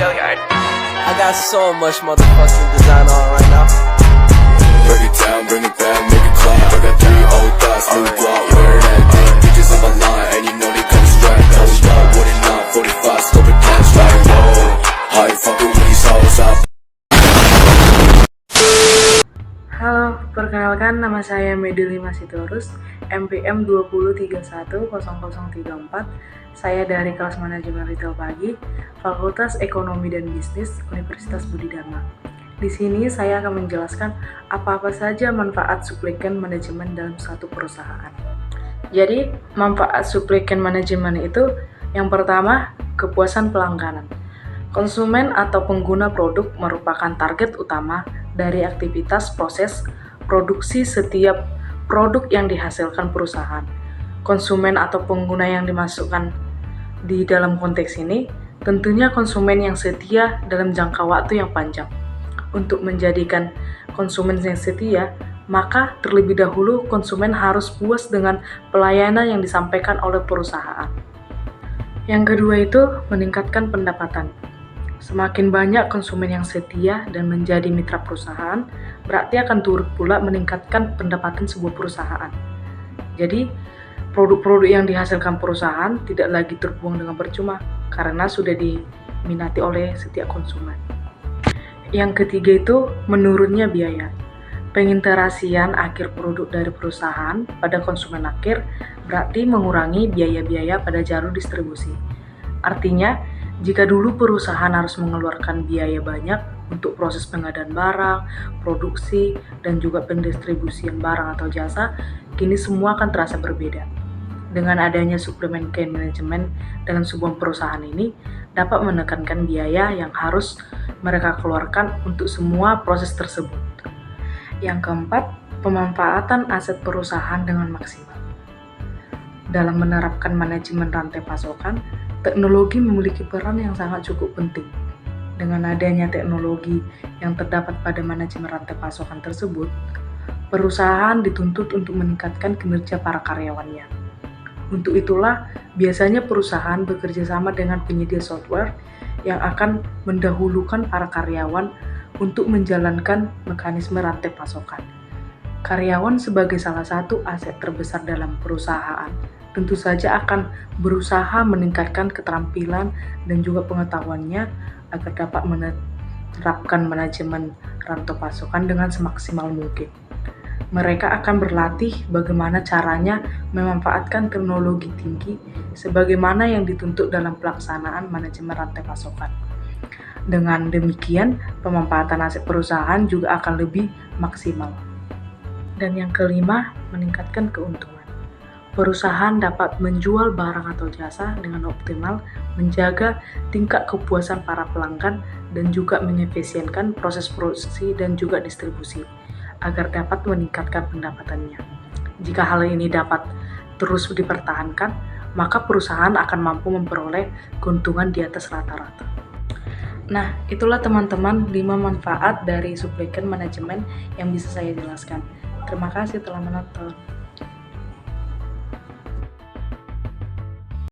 I got so much motherfucking design on right now. Break it down, bring it back, make it clap. I got 3 old thoughts, new block, where that day. Bitches on my line, and you know they come straight. Hold up, what it not, 45, scope it cash like whoa. How you fucking with these hoes up? Halo, perkenalkan nama saya Medulima Sitorus, MPM 203100034. Saya dari kelas manajemen retail pagi, Fakultas Ekonomi dan Bisnis, Universitas Budi Dharma. Di sini saya akan menjelaskan apa-apa saja manfaat supplikan manajemen dalam suatu perusahaan. Jadi, manfaat supplikan manajemen itu yang pertama, kepuasan pelanggan. Konsumen atau pengguna produk merupakan target utama dari aktivitas proses produksi setiap produk yang dihasilkan perusahaan. Konsumen atau pengguna yang dimasukkan di dalam konteks ini tentunya konsumen yang setia dalam jangka waktu yang panjang. Untuk menjadikan konsumen yang setia, maka terlebih dahulu konsumen harus puas dengan pelayanan yang disampaikan oleh perusahaan. Yang kedua itu meningkatkan pendapatan. Semakin banyak konsumen yang setia dan menjadi mitra perusahaan, berarti akan turut pula meningkatkan pendapatan sebuah perusahaan. Jadi, produk-produk yang dihasilkan perusahaan tidak lagi terbuang dengan percuma, karena sudah diminati oleh setiap konsumen. Yang ketiga itu menurunnya biaya. Pengintegrasian akhir produk dari perusahaan pada konsumen akhir berarti mengurangi biaya-biaya pada jalur distribusi. Artinya, jika dulu perusahaan harus mengeluarkan biaya banyak untuk proses pengadaan barang, produksi, dan juga pendistribusian barang atau jasa, kini semua akan terasa berbeda. Dengan adanya suplemen care management dalam sebuah perusahaan ini, dapat menekankan biaya yang harus mereka keluarkan untuk semua proses tersebut. Yang keempat, pemanfaatan aset perusahaan dengan maksimal. Dalam menerapkan manajemen rantai pasokan, teknologi memiliki peran yang sangat cukup penting. Dengan adanya teknologi yang terdapat pada manajemen rantai pasokan tersebut, perusahaan dituntut untuk meningkatkan kinerja para karyawannya. Untuk itulah, biasanya perusahaan bekerja sama dengan penyedia software yang akan mendahulukan para karyawan untuk menjalankan mekanisme rantai pasokan. Karyawan sebagai salah satu aset terbesar dalam perusahaan tentu saja akan berusaha meningkatkan keterampilan dan juga pengetahuannya agar dapat menerapkan manajemen rantai pasokan dengan semaksimal mungkin. Mereka akan berlatih bagaimana caranya memanfaatkan teknologi tinggi sebagaimana yang dituntut dalam pelaksanaan manajemen rantai pasokan. Dengan demikian, pemanfaatan aset perusahaan juga akan lebih maksimal. Dan yang kelima, meningkatkan keuntungan. Perusahaan dapat menjual barang atau jasa dengan optimal, menjaga tingkat kepuasan para pelanggan, dan juga mengefisienkan proses produksi dan juga distribusi, agar dapat meningkatkan pendapatannya. Jika hal ini dapat terus dipertahankan, maka perusahaan akan mampu memperoleh keuntungan di atas rata-rata. Nah, itulah teman-teman 5 manfaat dari supplikan manajemen yang bisa saya jelaskan. Terima kasih telah menonton.